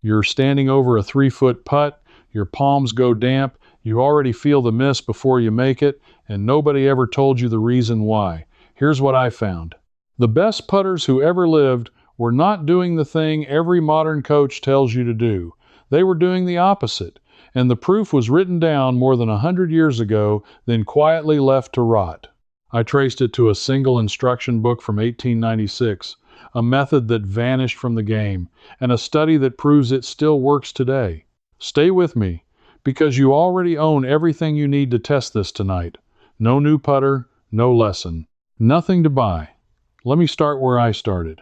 You're standing over a 3-foot putt, your palms go damp, you already feel the miss before you make it, and nobody ever told you the reason why. Here's what I found. The best putters who ever lived were not doing the thing every modern coach tells you to do. They were doing the opposite, and the proof was written down more than 100 years ago, then quietly left to rot. I traced it to a single instruction book from 1896, a method that vanished from the game, and a study that proves it still works today. Stay with me, because you already own everything you need to test this tonight. No new putter, no lesson, nothing to buy. Let me start where I started.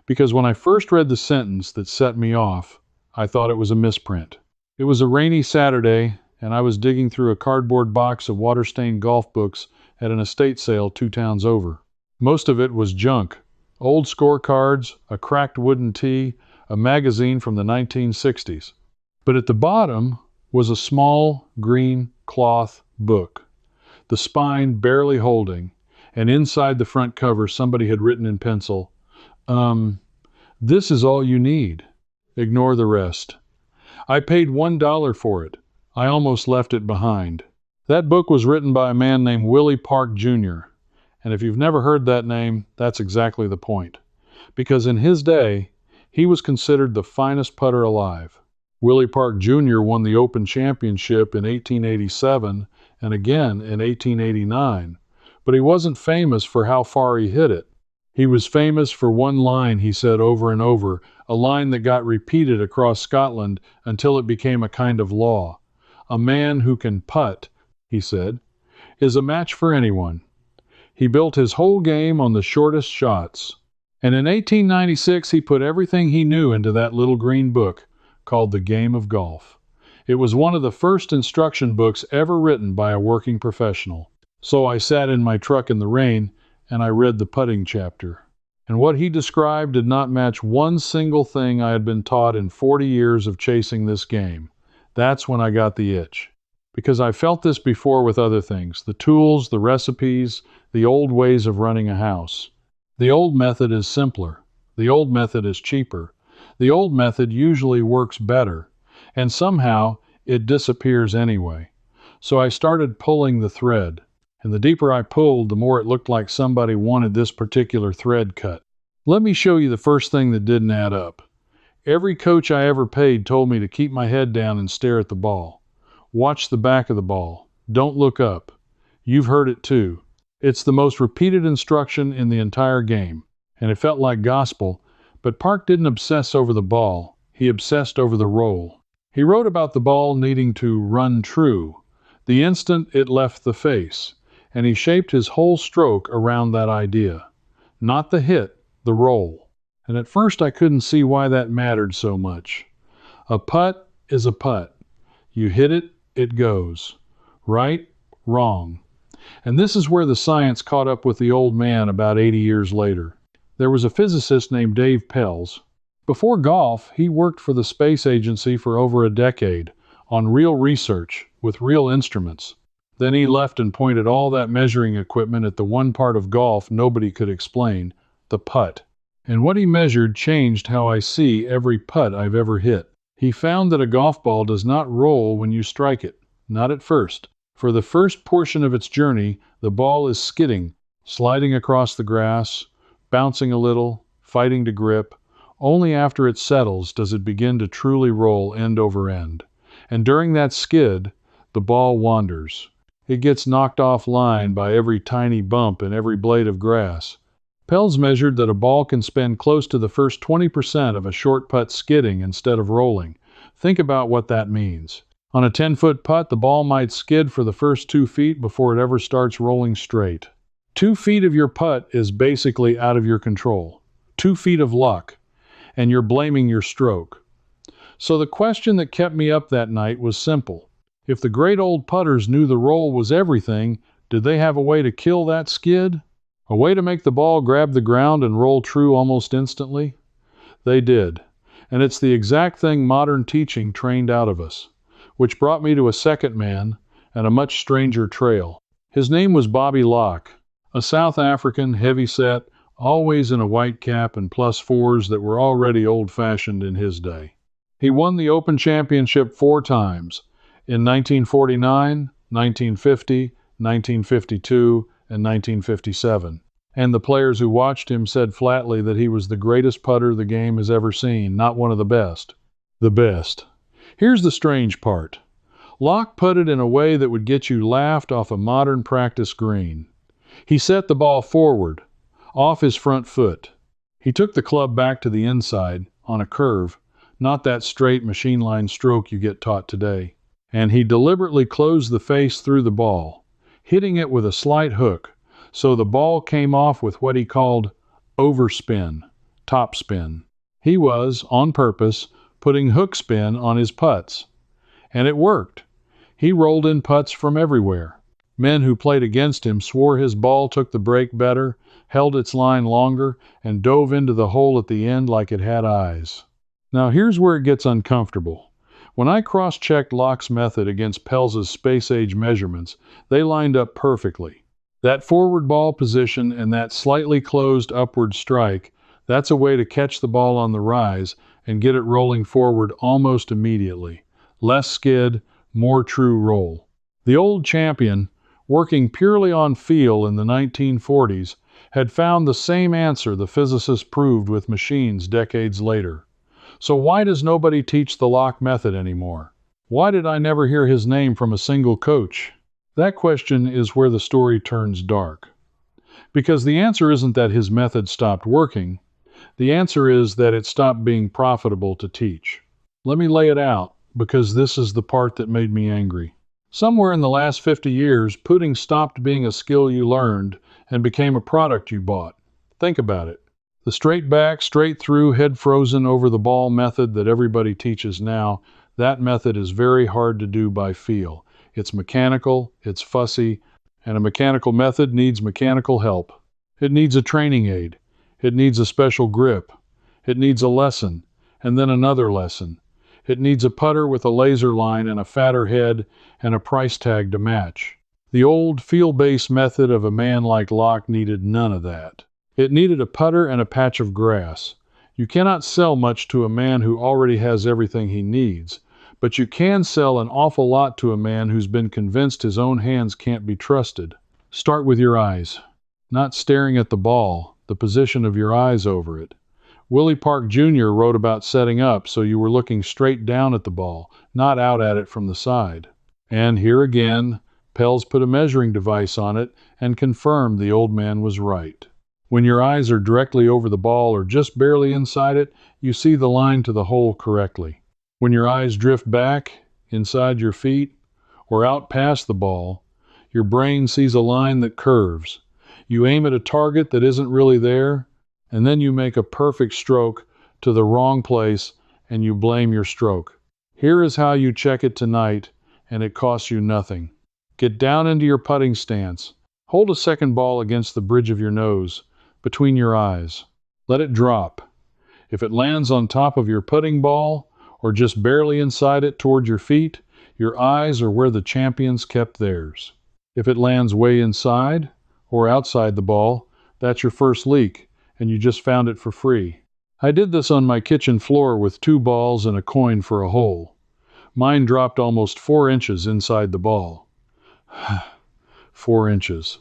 Because when I first read the sentence that set me off, I thought it was a misprint. It was a rainy Saturday, and I was digging through a cardboard box of water-stained golf books at an estate sale 2 towns over. Most of it was junk. Old scorecards, a cracked wooden tee, a magazine from the 1960s. But at the bottom was a small green cloth book, the spine barely holding, and inside the front cover somebody had written in pencil, "This is all you need. Ignore the rest." I paid $1 for it. I almost left it behind. That book was written by a man named Willie Park, Jr., and if you've never heard that name, that's exactly the point. Because in his day, he was considered the finest putter alive. Willie Park, Jr. won the Open Championship in 1887 and again in 1889, but he wasn't famous for how far he hit it. He was famous for one line he said over and over, a line that got repeated across Scotland until it became a kind of law. "A man who can putt," he said, "is a match for anyone." He built his whole game on the shortest shots. And in 1896, he put everything he knew into that little green book called The Game of Golf. It was one of the first instruction books ever written by a working professional. So I sat in my truck in the rain and I read the putting chapter. And what he described did not match one single thing I had been taught in 40 years of chasing this game. That's when I got the itch. Because I felt this before with other things, the tools, the recipes, the old ways of running a house. The old method is simpler. The old method is cheaper. The old method usually works better. And somehow it disappears anyway. So I started pulling the thread. And the deeper I pulled, the more it looked like somebody wanted this particular thread cut. Let me show you the first thing that didn't add up. Every coach I ever paid told me to keep my head down and stare at the ball. Watch the back of the ball. Don't look up. You've heard it too. It's the most repeated instruction in the entire game, and it felt like gospel, but Park didn't obsess over the ball. He obsessed over the roll. He wrote about the ball needing to run true, the instant it left the face, and he shaped his whole stroke around that idea. Not the hit, the roll. And at first I couldn't see why that mattered so much. A putt is a putt. You hit it, it goes. Right, wrong. And this is where the science caught up with the old man about 80 years later. There was a physicist named Dave Pelz. Before golf, he worked for the space agency for over a decade on real research with real instruments. Then he left and pointed all that measuring equipment at the one part of golf nobody could explain, the putt. And what he measured changed how I see every putt I've ever hit. He found that a golf ball does not roll when you strike it, not at first. For the first portion of its journey, the ball is skidding, sliding across the grass, bouncing a little, fighting to grip. Only after it settles does it begin to truly roll end over end. And during that skid, the ball wanders. It gets knocked off line by every tiny bump and every blade of grass. Pelz measured that a ball can spend close to the first 20% of a short putt skidding instead of rolling. Think about what that means. On a 10-foot putt, the ball might skid for the first 2 feet before it ever starts rolling straight. 2 feet of your putt is basically out of your control. 2 feet of luck, and you're blaming your stroke. So the question that kept me up that night was simple. If the great old putters knew the roll was everything, did they have a way to kill that skid? A way to make the ball grab the ground and roll true almost instantly? They did. And it's the exact thing modern teaching trained out of us. Which brought me to a second man and a much stranger trail. His name was Bobby Locke, a South African, heavy-set, always in a white cap and +4s that were already old-fashioned in his day. He won the Open Championship 4 times, in 1949, 1950, 1952, and 1957. And the players who watched him said flatly that he was the greatest putter the game has ever seen, not one of the best. The best. Here's the strange part. Locke putted in a way that would get you laughed off a modern practice green. He set the ball forward, off his front foot. He took the club back to the inside, on a curve, not that straight machine line stroke you get taught today. And he deliberately closed the face through the ball, hitting it with a slight hook, so the ball came off with what he called overspin, topspin. He was, on purpose, putting hook spin on his putts. And it worked. He rolled in putts from everywhere. Men who played against him swore his ball took the break better, held its line longer, and dove into the hole at the end like it had eyes. Now here's where it gets uncomfortable. When I cross-checked Locke's method against Pelz's space-age measurements, they lined up perfectly. That forward ball position and that slightly closed upward strike, that's a way to catch the ball on the rise and get it rolling forward almost immediately. Less skid, more true roll. The old champion, working purely on feel in the 1940s, had found the same answer the physicists proved with machines decades later. So why does nobody teach the Locke method anymore? Why did I never hear his name from a single coach? That question is where the story turns dark. Because the answer isn't that his method stopped working. The answer is that it stopped being profitable to teach. Let me lay it out, because this is the part that made me angry. Somewhere in the last 50 years, putting stopped being a skill you learned and became a product you bought. Think about it. The straight back, straight through, head frozen over the ball method that everybody teaches now, that method is very hard to do by feel. It's mechanical, it's fussy, and a mechanical method needs mechanical help. It needs a training aid. It needs a special grip. It needs a lesson, and then another lesson. It needs a putter with a laser line and a fatter head and a price tag to match. The old feel-based method of a man like Locke needed none of that. It needed a putter and a patch of grass. You cannot sell much to a man who already has everything he needs, but you can sell an awful lot to a man who's been convinced his own hands can't be trusted. Start with your eyes. Not staring at the ball, the position of your eyes over it. Willie Park Jr. wrote about setting up so you were looking straight down at the ball, not out at it from the side. And here again, Pelz put a measuring device on it and confirmed the old man was right. When your eyes are directly over the ball or just barely inside it, you see the line to the hole correctly. When your eyes drift back, inside your feet, or out past the ball, your brain sees a line that curves. You aim at a target that isn't really there, and then you make a perfect stroke to the wrong place and you blame your stroke. Here is how you check it tonight, and it costs you nothing. Get down into your putting stance. Hold a second ball against the bridge of your nose, between your eyes. Let it drop. If it lands on top of your putting ball, or just barely inside it toward your feet, your eyes are where the champions kept theirs. If it lands way inside, or outside the ball, that's your first leak, and you just found it for free. I did this on my kitchen floor with 2 balls and a coin for a hole. Mine dropped almost 4 inches inside the ball. 4 inches.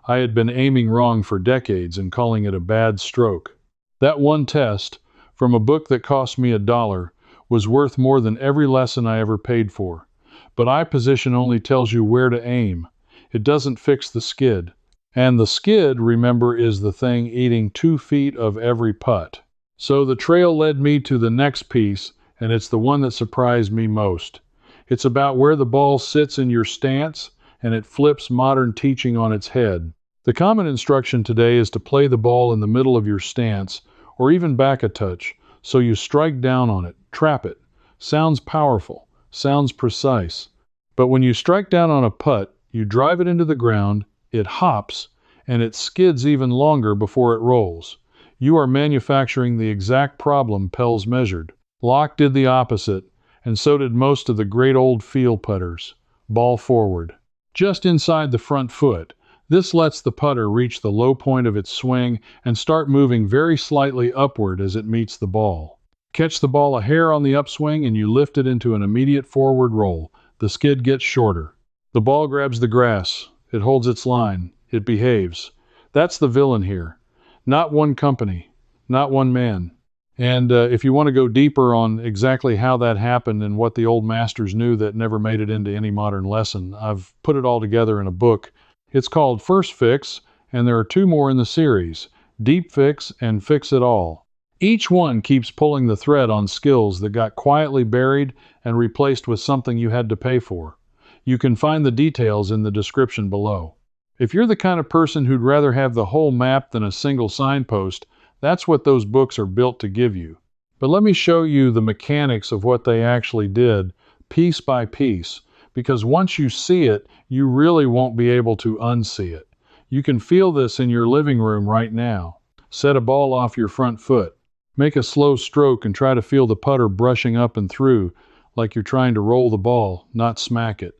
I had been aiming wrong for decades and calling it a bad stroke. That one test, from a book that cost me $1, was worth more than every lesson I ever paid for. But eye position only tells you where to aim. It doesn't fix the skid. And the skid, remember, is the thing eating 2 feet of every putt. So the trail led me to the next piece, and it's the one that surprised me most. It's about where the ball sits in your stance, and it flips modern teaching on its head. The common instruction today is to play the ball in the middle of your stance, or even back a touch, so you strike down on it, trap it. Sounds powerful, sounds precise. But when you strike down on a putt, you drive it into the ground, it hops, and it skids even longer before it rolls. You are manufacturing the exact problem Pelz measured. Locke did the opposite, and so did most of the great old field putters. Ball forward. Just inside the front foot. This lets the putter reach the low point of its swing and start moving very slightly upward as it meets the ball. Catch the ball a hair on the upswing and you lift it into an immediate forward roll. The skid gets shorter. The ball grabs the grass. It holds its line. It behaves. That's the villain here. Not one company. Not one man. And if you want to go deeper on exactly how that happened and what the old masters knew that never made it into any modern lesson, I've put it all together in a book. It's called First Fix, and there are 2 more in the series, Deep Fix and Fix It All. Each one keeps pulling the thread on skills that got quietly buried and replaced with something you had to pay for. You can find the details in the description below. If you're the kind of person who'd rather have the whole map than a single signpost, that's what those books are built to give you. But let me show you the mechanics of what they actually did, piece by piece, because once you see it, you really won't be able to unsee it. You can feel this in your living room right now. Set a ball off your front foot. Make a slow stroke and try to feel the putter brushing up and through, like you're trying to roll the ball, not smack it.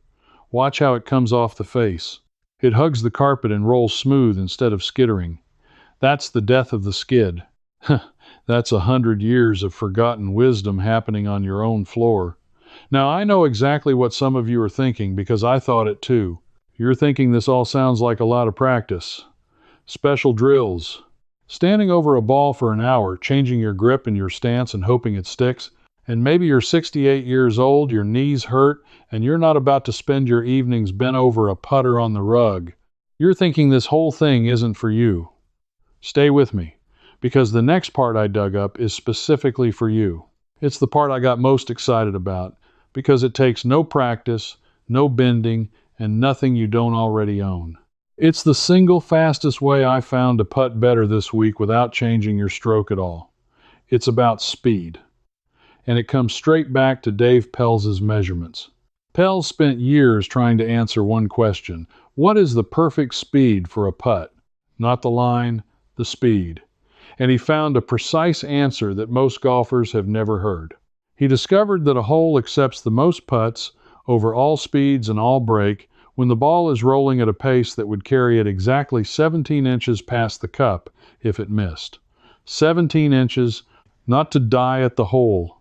Watch how it comes off the face. It hugs the carpet and rolls smooth instead of skittering. That's the death of the skid. That's 100 years of forgotten wisdom happening on your own floor. Now, I know exactly what some of you are thinking because I thought it too. You're thinking this all sounds like a lot of practice. Special drills. Standing over a ball for an hour, changing your grip and your stance and hoping it sticks. And maybe you're 68 years old, your knees hurt, and you're not about to spend your evenings bent over a putter on the rug. You're thinking this whole thing isn't for you. Stay with me, because the next part I dug up is specifically for you. It's the part I got most excited about, because it takes no practice, no bending, and nothing you don't already own. It's the single fastest way I found to putt better this week without changing your stroke at all. It's about speed. And it comes straight back to Dave Pelz's measurements. Pelz spent years trying to answer one question. What is the perfect speed for a putt? Not the line, the speed. And he found a precise answer that most golfers have never heard. He discovered that a hole accepts the most putts over all speeds and all break when the ball is rolling at a pace that would carry it exactly 17 inches past the cup if it missed. 17 inches, not to die at the hole,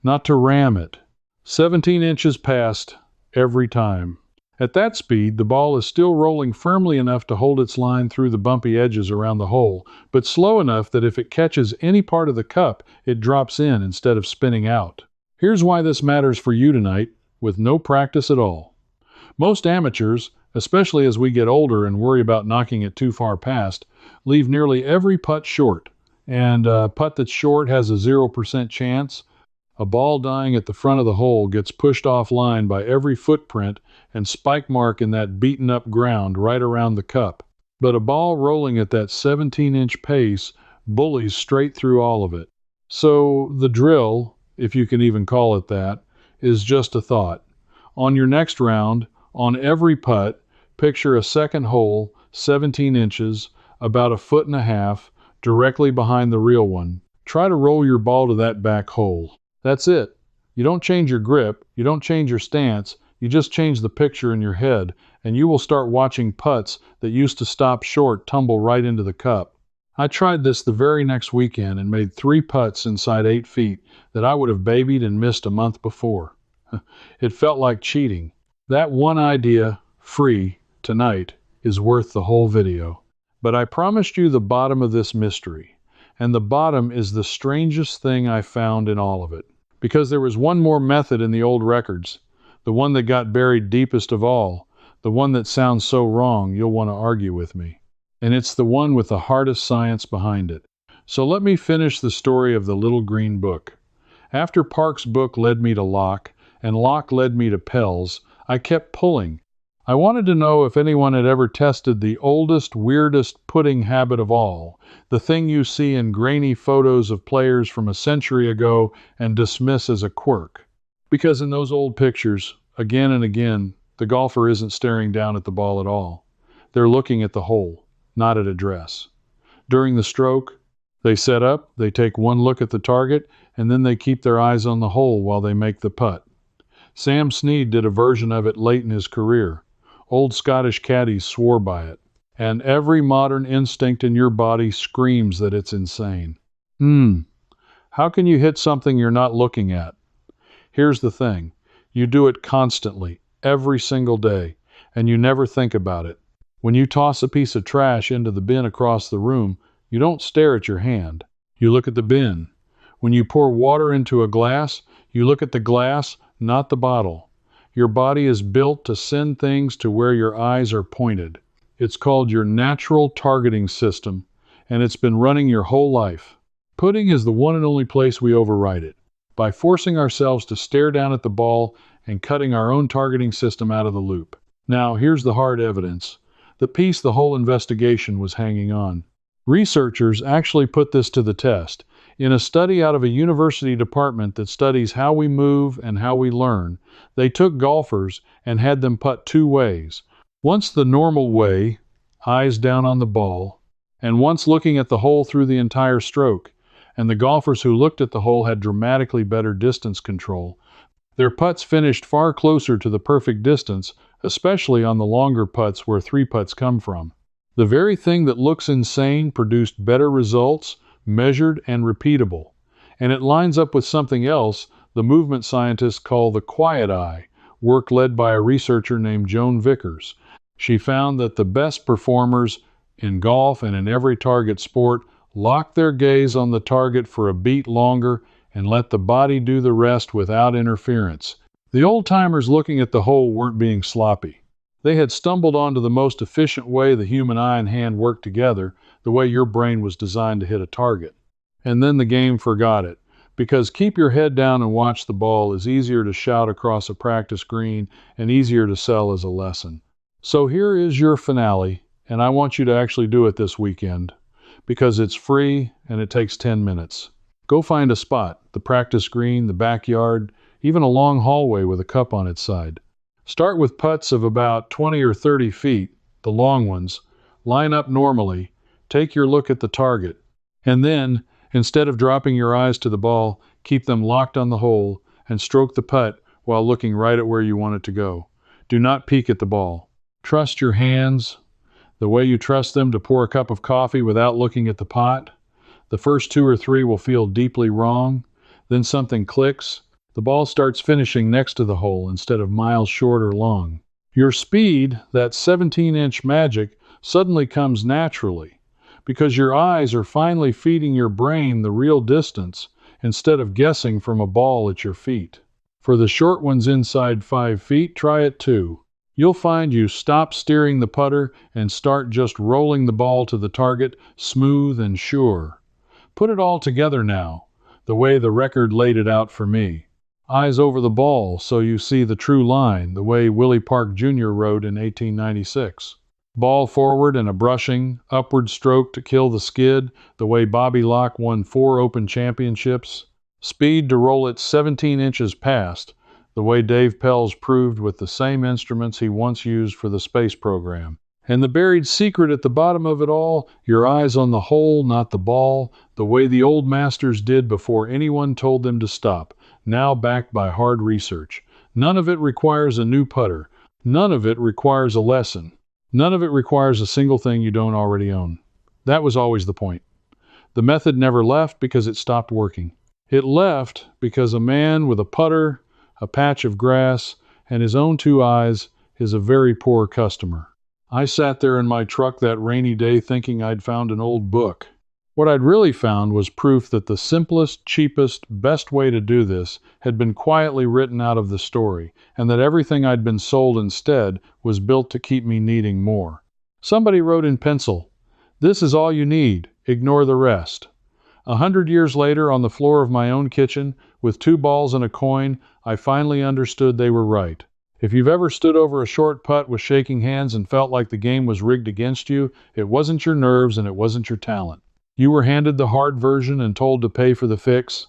not to ram it. 17 inches past every time. At that speed, the ball is still rolling firmly enough to hold its line through the bumpy edges around the hole, but slow enough that if it catches any part of the cup, it drops in instead of spinning out. Here's why this matters for you tonight, with no practice at all. Most amateurs, especially as we get older and worry about knocking it too far past, leave nearly every putt short. And a putt that's short has a 0% chance. A ball dying at the front of the hole gets pushed offline by every footprint and spike mark in that beaten up ground right around the cup. But a ball rolling at that 17-inch pace bullies straight through all of it. So the drill, if you can even call it that, is just a thought. On your next round, on every putt, picture a second hole, 17 inches, about 1.5 feet, directly behind the real one. Try to roll your ball to that back hole. That's it. You don't change your grip, you don't change your stance, you just change the picture in your head, and you will start watching putts that used to stop short tumble right into the cup. I tried this the very next weekend and made 3 putts inside 8 feet that I would have babied and missed a month before. It felt like cheating. That one idea, free, tonight, is worth the whole video. But I promised you the bottom of this mystery, and the bottom is the strangest thing I found in all of it. Because there was one more method in the old records, the one that got buried deepest of all, the one that sounds so wrong you'll want to argue with me. And it's the one with the hardest science behind it. So let me finish the story of the little green book. After Park's book led me to Locke, and Locke led me to Pelz, I kept pulling. I wanted to know if anyone had ever tested the oldest, weirdest pudding habit of all, the thing you see in grainy photos of players from a century ago and dismiss as a quirk. Because in those old pictures, again and again, the golfer isn't staring down at the ball at all. They're looking at the hole, not at address. During the stroke, they set up, they take one look at the target, and then they keep their eyes on the hole while they make the putt. Sam Snead did a version of it late in his career. Old Scottish caddies swore by it. And every modern instinct in your body screams that it's insane. How can you hit something you're not looking at? Here's the thing. You do it constantly, every single day, and you never think about it. When you toss a piece of trash into the bin across the room, you don't stare at your hand. You look at the bin. When you pour water into a glass, you look at the glass, not the bottle. Your body is built to send things to where your eyes are pointed. It's called your natural targeting system, and it's been running your whole life. Putting is the one and only place we override it, by forcing ourselves to stare down at the ball and cutting our own targeting system out of the loop. Now, here's the hard evidence, the piece the whole investigation was hanging on. Researchers actually put this to the test. In a study out of a university department that studies how we move and how we learn, they took golfers and had them putt two ways. Once the normal way, eyes down on the ball, and once looking at the hole through the entire stroke. And the golfers who looked at the hole had dramatically better distance control. Their putts finished far closer to the perfect distance, especially on the longer putts where three putts come from. The very thing that looks insane produced better results, measured and repeatable. And it lines up with something else the movement scientists call the quiet eye, work led by a researcher named Joan Vickers. She found that the best performers in golf and in every target sport lock their gaze on the target for a beat longer and let the body do the rest without interference. The old-timers looking at the hole weren't being sloppy. They had stumbled onto the most efficient way the human eye and hand work together, the way your brain was designed to hit a target. And then the game forgot it, because keep your head down and watch the ball is easier to shout across a practice green and easier to sell as a lesson. So here is your finale, and I want you to actually do it this weekend, because it's free and it takes 10 minutes. Go find a spot, the practice green, the backyard, even a long hallway with a cup on its side. Start with putts of about 20 or 30 feet, the long ones. Line up normally, take your look at the target, and then, instead of dropping your eyes to the ball, keep them locked on the hole and stroke the putt while looking right at where you want it to go. Do not peek at the ball. Trust your hands, the way you trust them to pour a cup of coffee without looking at the pot. The first two or three will feel deeply wrong. Then something clicks. The ball starts finishing next to the hole instead of miles short or long. Your speed, that 17-inch magic, suddenly comes naturally because your eyes are finally feeding your brain the real distance instead of guessing from a ball at your feet. For the short ones inside 5 feet, try it too. You'll find you stop steering the putter and start just rolling the ball to the target, smooth and sure. Put it all together now, the way the record laid it out for me. Eyes over the ball so you see the true line, the way Willie Park Jr. rode in 1896. Ball forward and a brushing, upward stroke to kill the skid, the way Bobby Locke won 4 Open championships. Speed to roll it 17 inches past, the way Dave Pelz proved with the same instruments he once used for the space program. And the buried secret at the bottom of it all, your eyes on the hole, not the ball, the way the old masters did before anyone told them to stop, now backed by hard research. None of it requires a new putter. None of it requires a lesson. None of it requires a single thing you don't already own. That was always the point. The method never left because it stopped working. It left because a man with a putter, a patch of grass, and his own 2 eyes is a very poor customer. I sat there in my truck that rainy day thinking I'd found an old book. What I'd really found was proof that the simplest, cheapest, best way to do this had been quietly written out of the story, and that everything I'd been sold instead was built to keep me needing more. Somebody wrote in pencil, "This is all you need, ignore the rest." 100 years later, on the floor of my own kitchen, with 2 balls and a coin, I finally understood they were right. If you've ever stood over a short putt with shaking hands and felt like the game was rigged against you, it wasn't your nerves and it wasn't your talent. You were handed the hard version and told to pay for the fix.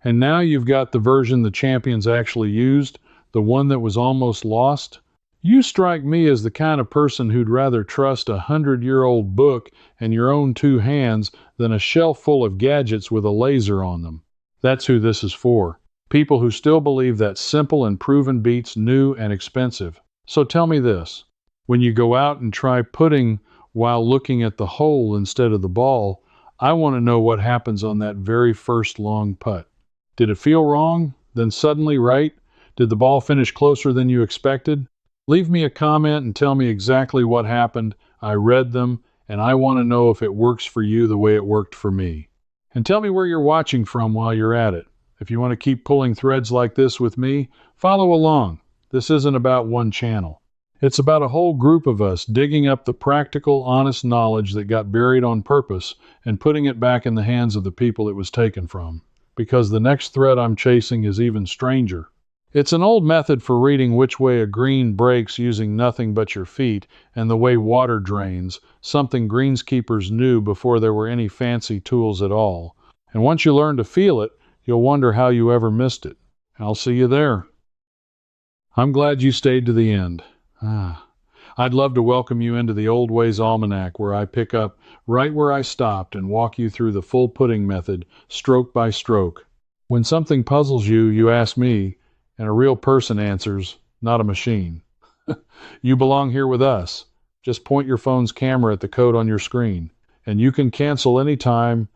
And now you've got the version the champions actually used, the one that was almost lost. You strike me as the kind of person who'd rather trust a 100-year-old book and your own 2 hands than a shelf full of gadgets with a laser on them. That's who this is for. People who still believe that simple and proven beats new and expensive. So tell me this. When you go out and try putting while looking at the hole instead of the ball, I want to know what happens on that very first long putt. Did it feel wrong, then suddenly right? Did the ball finish closer than you expected? Leave me a comment and tell me exactly what happened. I read them, and I want to know if it works for you the way it worked for me. And tell me where you're watching from while you're at it. If you want to keep pulling threads like this with me, follow along. This isn't about one channel. It's about a whole group of us digging up the practical, honest knowledge that got buried on purpose and putting it back in the hands of the people it was taken from. Because the next thread I'm chasing is even stranger. It's an old method for reading which way a green breaks using nothing but your feet and the way water drains, something greenskeepers knew before there were any fancy tools at all. And once you learn to feel it, you'll wonder how you ever missed it. I'll see you there. I'm glad you stayed to the end. I'd love to welcome you into the Old Ways Almanac, where I pick up right where I stopped and walk you through the full putting method, stroke by stroke. When something puzzles you, you ask me, and a real person answers, not a machine. You belong here with us. Just point your phone's camera at the code on your screen, and you can cancel anytime,